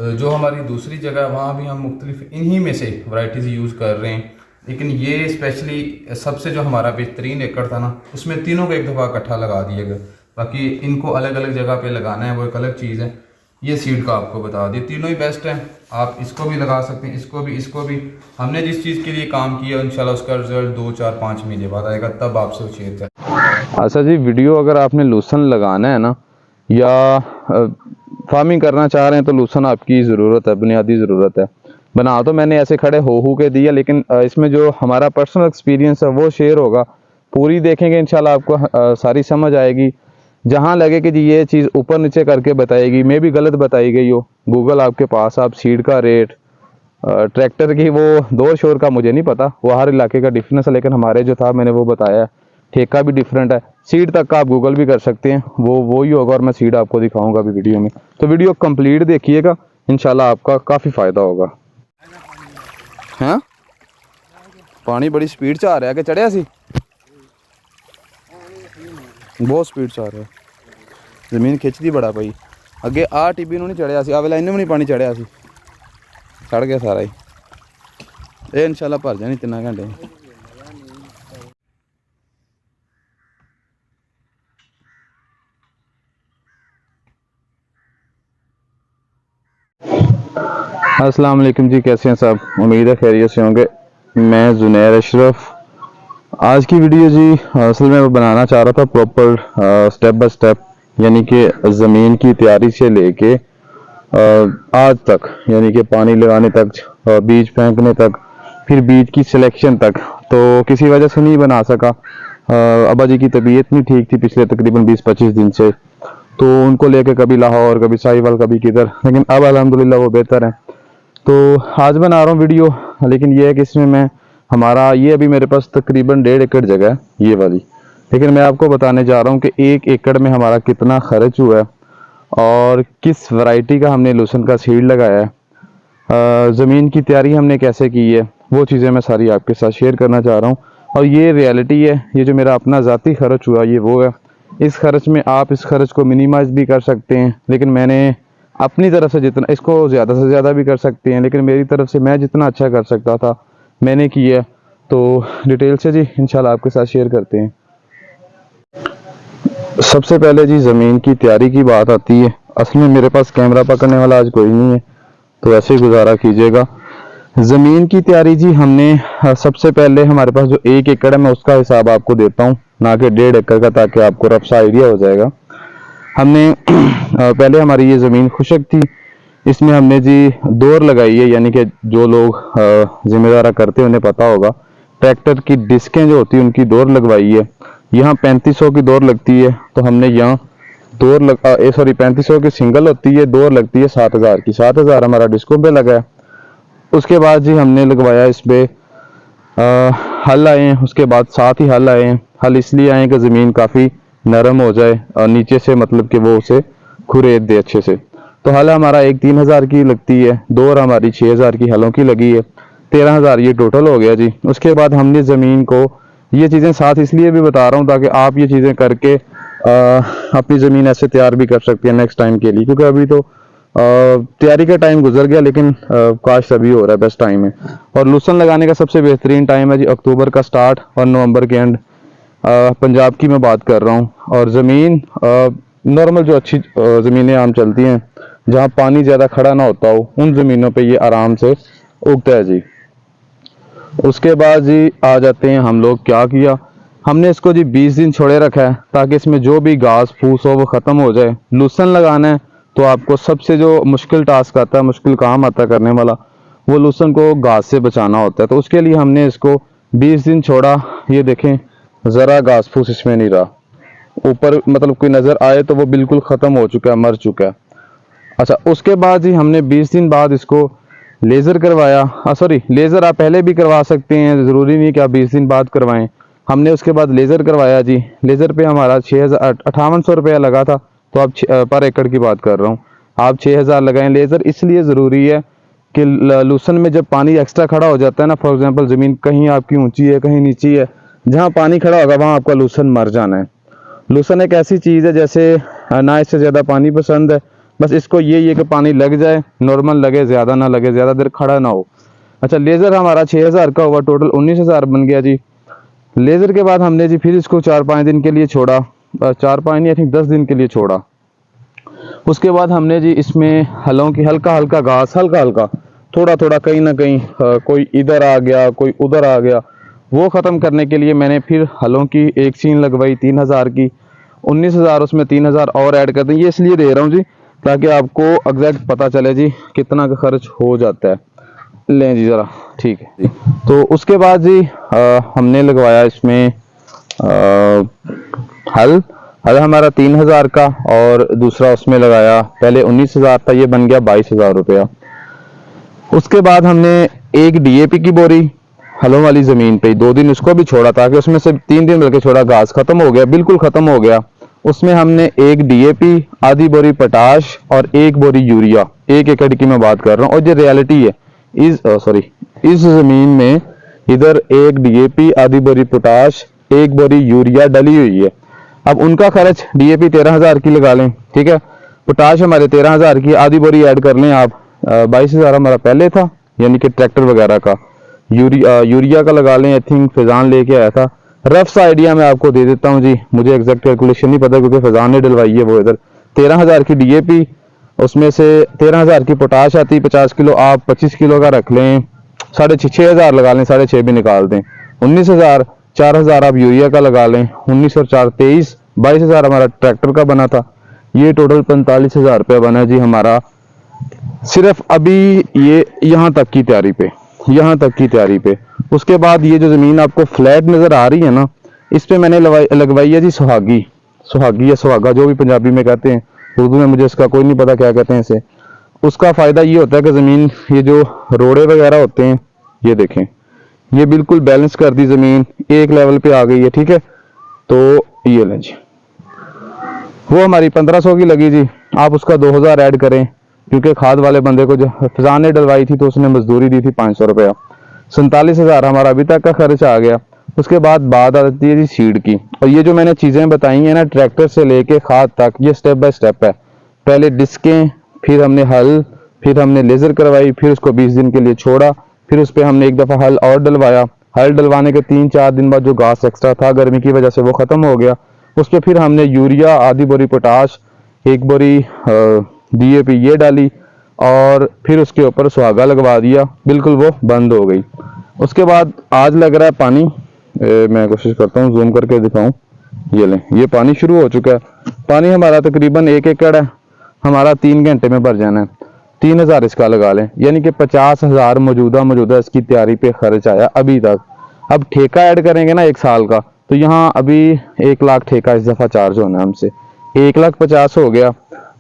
जो हमारी दूसरी जगह वहाँ भी हम मुख्तलिफ इन्हीं में से वैरायटीज़ यूज़ कर रहे हैं, लेकिन ये स्पेशली सबसे जो हमारा बेहतरीन एकड़ था ना, उसमें तीनों को एक दफ़ा इकट्ठा लगा दिया गया। बाकी इनको अलग अलग जगह पे लगाना है वो एक अलग चीज़ है। ये सीड का आपको बता दिया, तीनों ही बेस्ट है। आप इसको भी लगा सकते हैं, इसको भी। हमने जिस चीज़ के लिए काम किया इंशाल्लाह उसका रिजल्ट 2, 4, 5 महीने बाद आएगा, तब आपसे शेयर करें। अच्छा जी, वीडियो अगर आपने लूसन लगाना है ना या फार्मिंग करना चाह रहे हैं तो लूसन आपकी ज़रूरत है, बुनियादी ज़रूरत है। बना तो मैंने ऐसे खड़े हो के दिया, लेकिन इसमें जो हमारा पर्सनल एक्सपीरियंस है वो शेयर होगा। पूरी देखेंगे इंशाल्लाह आपको सारी समझ आएगी। जहाँ लगे कि जी ये चीज़ ऊपर नीचे करके बताएगी, मे भी गलत बताई गई हो, गूगल आपके पास, आप सीड का रेट, ट्रैक्टर की वो दो शोर का मुझे नहीं पता, वो हर इलाके का डिफरेंस है, लेकिन हमारे जो था मैंने वो बताया। ठेका भी डिफरेंट है, सीड तक का आप गूगल भी कर सकते हैं, वो ही होगा। और मैं सीड आपको दिखाऊंगा अभी वीडियो में, तो वीडियो कंप्लीट देखिएगा, इंशाल्लाह आपका काफ़ी फ़ायदा होगा। हैं पानी बड़ी स्पीड से आ रहा है कि चढ़िया सी? बहुत स्पीड से आ रहा है, जमीन खिंचती बड़ा पई। अगे आ टिब्बी नहीं चढ़िया सी, आवे लाइन में नहीं पानी चढ़िया सी, चढ़ गया सारा ही। ये इंशाल्लाह भर जानी 3 घंटे। अस्सलाम वालेकुम जी, कैसे हैं सब? उम्मीद है खैरियत से होंगे। मैं जुनैर अशरफ। आज की वीडियो जी असल में मैं बनाना चाह रहा था प्रॉपर स्टेप बाय स्टेप, यानी कि ज़मीन की तैयारी से लेके आज तक, यानी कि पानी लगाने तक, बीज फेंकने तक, फिर बीज की सिलेक्शन तक। तो किसी वजह से नहीं बना सका। अब्बा जी की तबीयत नहीं ठीक थी पिछले तकरीबन 20-25 दिन से, तो उनको लेके कभी लाहौर, कभी साहिवाल, कभी किधर, लेकिन अब अल्हम्दुलिल्लाह वो बेहतर है। तो आज बना रहा हूँ वीडियो, लेकिन ये है कि इसमें मैं हमारा ये अभी मेरे पास तकरीबन 1.5 एकड़ जगह है ये वाली, लेकिन मैं आपको बताने जा रहा हूँ कि 1 एकड़ में हमारा कितना खर्च हुआ है और किस वैरायटी का हमने लूसन का सीड लगाया है, ज़मीन की तैयारी हमने कैसे की है, वो चीज़ें मैं सारी आपके साथ शेयर करना चाह रहा हूँ। और ये रियलिटी है, ये जो मेरा अपना ज़ाती खर्च हुआ ये वो है। इस खर्च में आप इस खर्च को मिनिमाइज भी कर सकते हैं, लेकिन मैंने अपनी तरफ से जितना, इसको ज़्यादा से ज़्यादा भी कर सकते हैं, लेकिन मेरी तरफ से मैं जितना अच्छा कर सकता था मैंने किया। तो डिटेल से जी इंशाल्लाह आपके साथ शेयर करते हैं। सबसे पहले जी ज़मीन की तैयारी की बात आती है। असल में मेरे पास कैमरा पकड़ने वाला आज कोई नहीं है, तो ऐसे ही गुजारा कीजिएगा। ज़मीन की तैयारी जी हमने सबसे पहले, हमारे पास जो 1 एकड़ है मैं उसका हिसाब आपको देता हूँ, ना कि 1.5 एकड़ का, ताकि आपको रफ सा आइडिया हो जाएगा। हमने पहले हमारी ये ज़मीन खुशक थी, इसमें हमने जी दौर लगाई है, यानी कि जो लोग जिम्मेदारा करते हैं उन्हें पता होगा, ट्रैक्टर की डिस्कें जो होती है उनकी दौर लगवाई है। यहाँ 3500 की दौर लगती है, तो हमने यहाँ दौर 3500 की सिंगल होती है, दौर लगती है 7000 की। 7000 हमारा डिस्कों पे लगा है। उसके बाद जी हमने लगवाया इस पे हल आए हैं, उसके बाद साथ ही हल आए हैं। हल इसलिए आए कि ज़मीन काफ़ी नरम हो जाए और नीचे से मतलब कि वो उसे खुरेद दे अच्छे से। तो हल हमारा एक 3000 की लगती है, दौर हमारी 6000 की हलों की लगी है, 13000 ये टोटल हो गया जी। उसके बाद हमने ज़मीन को, ये चीज़ें साथ इसलिए भी बता रहा हूँ ताकि आप ये चीज़ें करके अपनी ज़मीन ऐसे तैयार भी कर सकते हैं नेक्स्ट टाइम के लिए, क्योंकि अभी तो तैयारी का टाइम गुजर गया, लेकिन काश अभी हो रहा है, बेस्ट टाइम है। और लूसन लगाने का सबसे बेहतरीन टाइम है जी अक्टूबर का स्टार्ट और नवंबर के एंड। पंजाब की मैं बात कर रहा हूँ। और ज़मीन नॉर्मल जो अच्छी ज़मीनें आम चलती हैं, जहाँ पानी ज़्यादा खड़ा ना होता हो, उन ज़मीनों पे ये आराम से उगता है जी। उसके बाद जी आ जाते हैं हम लोग, क्या किया हमने, इसको जी 20 दिन छोड़े रखा है ताकि इसमें जो भी घास फूस हो वो ख़त्म हो जाए। लूसन लगाना है तो आपको सबसे जो मुश्किल टास्क आता है, मुश्किल काम आता है करने वाला, वो लूसन को घास से बचाना होता है। तो उसके लिए हमने इसको 20 दिन छोड़ा। ये देखें, ज़रा घास फूस इसमें नहीं रहा, ऊपर मतलब कोई नज़र आए तो वो बिल्कुल ख़त्म हो चुका है, मर चुका है। अच्छा, उसके बाद ही हमने 20 दिन बाद इसको लेज़र करवाया। सॉरी, लेज़र आप पहले भी करवा सकते हैं, ज़रूरी नहीं कि आप 20 दिन बाद करवाएं। हमने उसके बाद लेज़र करवाया जी। लेज़र पे हमारा 5800 रुपया लगा था। तो आप पर एकड़ की बात कर रहा हूँ, आप 6000 लगाएं। लेज़र इसलिए ज़रूरी है कि लूसन में जब पानी एक्स्ट्रा खड़ा हो जाता है ना, फॉर एग्जांपल ज़मीन कहीं आपकी ऊंची है कहीं नीची है, जहाँ पानी खड़ा होगा वहाँ आपका लूसन मर जाना है। लूसन एक ऐसी चीज़ है जैसे ना इससे ज़्यादा पानी पसंद है, बस इसको ये कि पानी लग जाए, नॉर्मल लगे, ज़्यादा ना लगे, ज़्यादा देर खड़ा ना हो। अच्छा, लेज़र हमारा 6000 का हुआ, टोटल 19000 बन गया जी। लेज़र के बाद हमने जी फिर इसको 4-5 दिन के लिए छोड़ा, 4-5 नहीं, आई थिंक 10 दिन के लिए छोड़ा। उसके बाद हमने जी इसमें हलों की हल्का हल्का घास, हल्का हल्का थोड़ा थोड़ा कहीं ना कहीं कोई इधर आ गया, कोई उधर आ गया, वो ख़त्म करने के लिए मैंने फिर हलों की एक सीन लगवाई 3000 की, 19000 उसमें 3000 और ऐड कर दें। ये इसलिए दे रहा हूँ जी ताकि आपको एग्जैक्ट पता चले जी कितना का खर्च हो जाता है। लें जी ज़रा, ठीक है जी। तो उसके बाद जी हमने लगवाया इसमें हल हल हमारा 3000 का, और दूसरा उसमें लगाया, पहले 19000 था, ये बन गया 22000 रुपया। उसके बाद हमने एक डीएपी की बोरी हलों वाली ज़मीन पे 2 दिन उसको भी छोड़ा, ताकि उसमें से 3 दिन बल्कि छोड़ा, घास खत्म हो गया, बिल्कुल खत्म हो गया। उसमें हमने एक डीएपी, आधी बोरी पोटाश और एक बोरी यूरिया, 1 एकड़ की मैं बात कर रहा हूँ, और ये रियलिटी है, इस ज़मीन में इधर एक डीएपी, आधी बोरी पोटाश, एक बोरी यूरिया डली हुई है। अब उनका खर्च डीएपी 13000 की लगा लें, ठीक है, पोटाश हमारे 13000 की, आधी बोरी ऐड कर लें आप, 22000 हमारा पहले था, यानी कि ट्रैक्टर वगैरह का। यूरिया का लगा लें, आई थिंक फैजान लेके आया था। रफ सा आइडिया मैं आपको दे देता हूँ जी, मुझे एग्जैक्ट कैलकुलेशन नहीं पता क्योंकि फैजान ने डलवाई है वो इधर। 13000 की डीएपी, उसमें से 13000 की पोटाश आती, 50 किलो, आप 25 किलो का रख लें, 6000 लगा लें, 6.5 भी निकाल दें, 19000, 4000 आप यूरिया का लगा लें, 19 और 4 23, 22000 हमारा ट्रैक्टर का बना था। ये टोटल 45,000 रुपया बना जी हमारा, सिर्फ अभी ये यहाँ तक की तैयारी पे। उसके बाद ये जो जमीन आपको फ्लैट नजर आ रही है ना, इस पे मैंने लगवाई है जी सुहागी या सुहागा, जो भी पंजाबी में कहते हैं, उर्दू में मुझे इसका कोई नहीं पता क्या कहते हैं इसे। उसका फायदा ये होता है कि जमीन, ये जो रोड़े वगैरह होते हैं, ये देखें, ये बिल्कुल बैलेंस कर दी, जमीन एक लेवल पे आ गई है, ठीक है। तो ये लें जी, वो हमारी 1500 की लगी जी, आप उसका 2000 ऐड करें, क्योंकि खाद वाले बंदे को जो फजान ने डलवाई थी तो उसने मजदूरी दी थी 500 रुपया, 47,000 हमारा अभी तक का खर्च आ गया। उसके बाद बात आती है जी सीड की, और ये जो मैंने चीजें बताई हैं ना, ट्रैक्टर से लेके खाद तक, ये स्टेप बाय स्टेप है। पहले डिस्कें, फिर हमने हल, फिर हमने लेजर करवाई, फिर उसको 20 दिन के लिए छोड़ा, फिर उस पर हमने एक दफा हल और डलवाया। हल डलवाने के 3-4 दिन बाद जो घास एक्स्ट्रा था गर्मी की वजह से वो खत्म हो गया। उस पर फिर हमने यूरिया, आधी बोरी पोटाश, एक बोरी डीएपी ये डाली, और फिर उसके ऊपर सुहागा लगवा दिया, बिल्कुल वो बंद हो गई। उसके बाद आज लग रहा है पानी, मैं कोशिश करता हूँ जूम करके दिखाऊं, ये लें, ये पानी शुरू हो चुका है। पानी हमारा तकरीबन 1 एकड़ है, हमारा 3 घंटे में भर जाना है। 3000 इसका लगा लें, यानी कि 50,000 मौजूदा इसकी तैयारी पे खर्च आया अभी तक। अब ठेका ऐड करेंगे ना 1 साल का, तो यहाँ अभी 1 लाख ठेका इस दफा चार्ज होना है हमसे, 1,50,000 हो गया।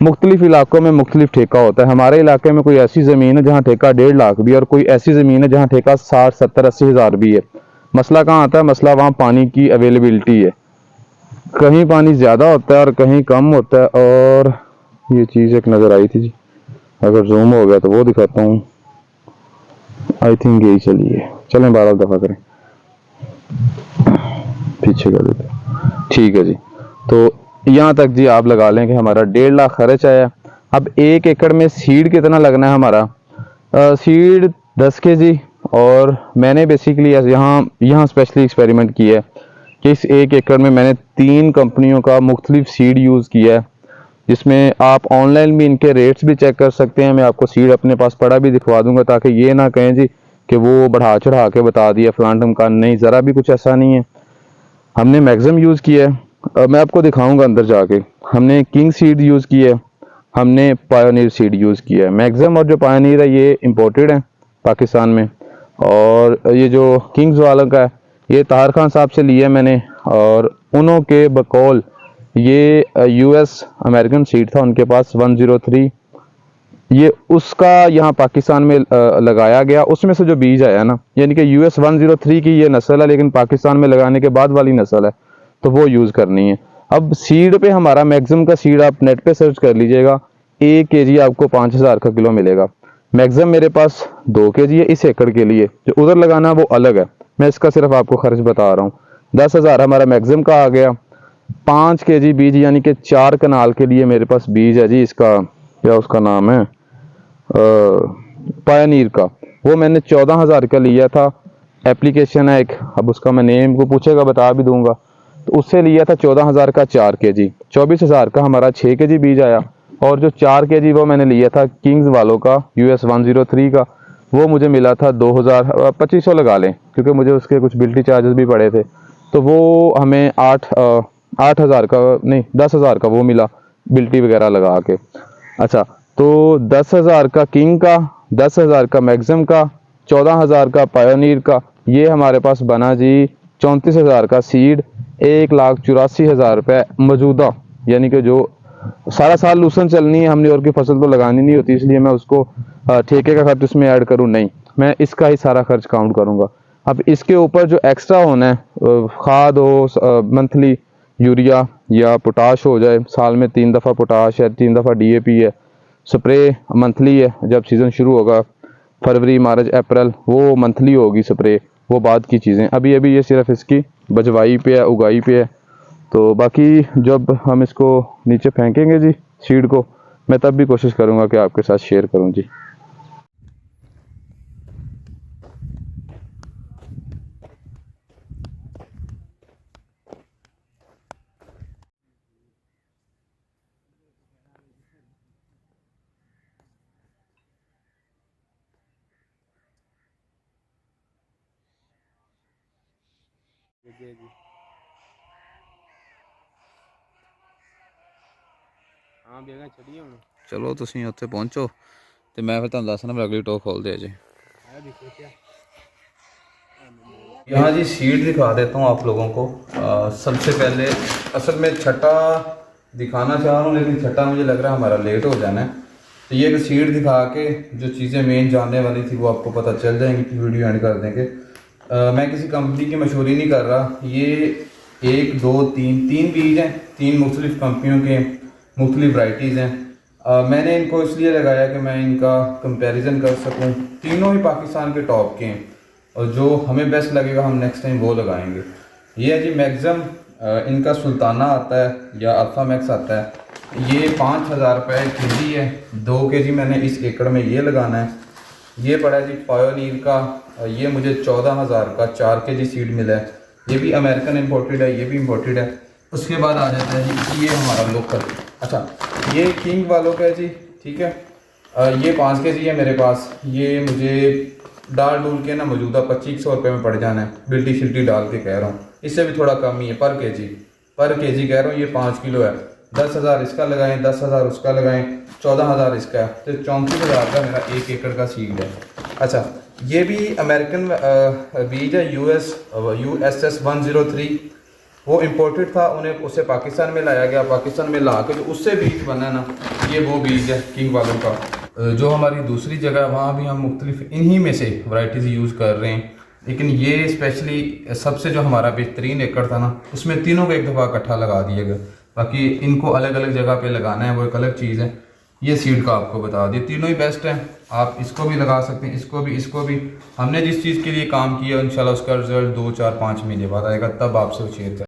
मुख्तलिफ इलाकों में मुख्तलिफ ठेका होता है। हमारे इलाके में कोई ऐसी ज़मीन है जहाँ ठेका 1.5 लाख भी है, और कोई ऐसी ज़मीन है जहाँ ठेका 60, 70, 80 हज़ार भी है। मसला कहाँ आता है? मसला वहाँ पानी की अवेलेबिलिटी है, कहीं पानी ज़्यादा होता है और कहीं कम होता है। और ये चीज़ एक नज़र आई थी जी, अगर जूम हो गया तो वो दिखाता हूँ, आई थिंक यही चलिए, चलें 12 दफ़ा करें, पीछे कर देते, ठीक है जी। तो यहाँ तक जी आप लगा लें कि हमारा 1.5 लाख खर्च आया। अब 1 एकड़ में सीड कितना लगना है हमारा? सीड 10 kg, और मैंने बेसिकली यहाँ स्पेशली एक्सपेरिमेंट किया है कि इस 1 एकड़ में मैंने 3 कंपनियों का मुख्तलिफ सीड यूज़ किया है, जिसमें आप ऑनलाइन भी इनके रेट्स भी चेक कर सकते हैं। मैं आपको सीड अपने पास पड़ा भी दिखवा दूंगा, ताकि ये ना कहें जी कि वो बढ़ा चढ़ा के बता दिया फलान ढमकान, नहीं, ज़रा भी कुछ ऐसा नहीं है। हमने मैक्सिमम यूज़ किया है, मैं आपको दिखाऊंगा अंदर जाके। हमने किंग सीड यूज़ किया है, हमने पायोनियर सीड यूज़ किया है। मैक्सिमम और जो पायोनियर है ये इंपोर्टेड है पाकिस्तान में, और ये जो किंग्स वाला का है ये ताहिर खान साहब से लिया है मैंने, और उन्हों के बकौल ये यूएस अमेरिकन सीड था उनके पास 103, ये उसका यहाँ पाकिस्तान में लगाया गया, उसमें से जो बीज आया ना, यानी कि यूएस 103 की ये नस्ल है, लेकिन पाकिस्तान में लगाने के बाद वाली नस्ल है, तो वो यूज़ करनी है। अब सीड पे हमारा मैक्सिमम का सीड आप नेट पे सर्च कर लीजिएगा, 1 kg आपको 5000 का किलो मिलेगा। मैक्सिमम मेरे पास 2 kg है इस एकड़ के लिए, जो उधर लगाना वो अलग है, मैं इसका सिर्फ आपको खर्च बता रहा हूँ। 10,000 हमारा मैक्सिमम का आ गया। 5 kg बीज, यानी कि 4 कनाल के लिए मेरे पास बीज है जी इसका, क्या उसका नाम है, पायनीर का, वो मैंने 14,000 का लिया था। एप्लीकेशन है एक, अब उसका मैं नेम को पूछेगा बता भी दूंगा। तो उससे लिया था 14,000 का 4 केजी, 24,000 का हमारा 6 केजी बीज आया। और जो 4 केजी वो मैंने लिया था किंग्स वालों का US 103 का, वो मुझे मिला था 2,000 2500 लगा लें, क्योंकि मुझे उसके कुछ बिल्टी चार्जेस भी पड़े थे। तो वो हमें 8,000 का नहीं 10,000 का वो मिला बिल्टी वगैरह लगा के। अच्छा, तो 10,000 का किंग का, 10,000 का मैग्जिम का, 14,000 का पायोनीर का, ये हमारे पास बना जी 34,000 का सीड, 1,84,000 रुपये मौजूदा। यानी कि जो सारा साल लूसन चलनी है हमने और की फसल तो लगानी नहीं होती, इसलिए मैं उसको ठेके का खर्च उसमें ऐड करूँ नहीं, मैं इसका ही सारा खर्च काउंट करूँगा। अब इसके ऊपर जो एक्स्ट्रा होना है, खाद हो मंथली, यूरिया या पोटाश हो जाए, साल में 3 दफ़ा पोटाश है, 3 दफ़ा DAP है, स्प्रे मंथली है, जब सीज़न शुरू होगा फरवरी मार्च अप्रैल वो मंथली होगी स्प्रे, वो बाद की चीज़ें। अभी अभी ये सिर्फ इसकी बजवाई पे है, उगाई पे है। तो बाकी जब हम इसको नीचे फेंकेंगे जी सीड को, मैं तब भी कोशिश करूँगा कि आपके साथ शेयर करूँ जी। चलो तुसीं उत्थे पहुंचो तो मैं फिर तुहानूं दसना, अगली टोक खोलते हैं जी। यहाँ जी सीड दिखा देता हूँ आप लोगों को। सबसे पहले असल में छठा दिखाना चाह रहा हूँ, लेकिन छठा मुझे लग रहा है हमारा लेट हो जाना है। तो ये एक सीड दिखा के जो चीज़ें मेन जानने वाली थी वो आपको पता चल जाएंगी कि वीडियो एंड कर देंगे। मैं किसी कंपनी की मशहूरी नहीं कर रहा, ये 1 2 3 बीज हैं, 3 मुख्तलिफ कंपनियों के मुख्तलिफ वैरायटीज़ हैं। मैंने इनको इसलिए लगाया कि मैं इनका कंपैरिजन कर सकूं। तीनों ही पाकिस्तान के टॉप के हैं और जो हमें बेस्ट लगेगा हम नेक्स्ट टाइम वो लगाएंगे। ये है जी मैग्जिम, इनका सुल्ताना आता है या अल्फा मैक्स आता है। ये 5,000 रुपये केजी है, 2 केजी मैंने इस एकड़ में ये लगाना है। ये पड़ा है जी पायोनीर का, ये मुझे 14,000 का 4 केजी सीड मिला है। ये भी अमेरिकन इम्पोर्टेड है, ये भी इम्पोर्टेड है। उसके बाद आ जाता है जी ये हमारा लोकल। अच्छा, ये किंग वालों का है जी, ठीक है। ये 5 केजी है मेरे पास। ये मुझे डाल डूल के ना मौजूदा 2500 रुपये में पड़ जाना है, बिल्टी शिल्टी डाल के कह रहा हूँ, इससे भी थोड़ा कम ही है पर केजी कह रहा हूँ। ये 5 किलो है, 10,000 इसका लगाएं, 10,000 उसका लगाएं, 14,000 इसका है, तो 34,000 का मेरा 1 एकड़ का सीड है। अच्छा, ये भी अमेरिकन बीज है, USS 103, वो इम्पोर्टेड था, उन्हें उसे पाकिस्तान में लाया गया। पाकिस्तान में ला के जो उससे बीज बना ना, ये वो बीज है किंग वालों का। जो हमारी दूसरी जगह है वहाँ भी हम मुख्तलिफ इन्हीं में से वैरायटीज़ यूज़ कर रहे हैं, लेकिन ये स्पेशली सबसे जो हमारा बेहतरीन एकड़ था ना, उसमें तीनों को एक दफ़ा इकट्ठा लगा दिएगा। बाकी इनको अलग अलग जगह पे लगाना है वो एक अलग चीज़ है। ये सीड का आपको बता दिया, तीनों ही बेस्ट हैं, आप इसको भी लगा सकते हैं, इसको भी। हमने जिस चीज़ के लिए काम किया इंशाल्लाह उसका रिजल्ट 2 4 5 महीने बाद आएगा, तब आपसे शेयर करें।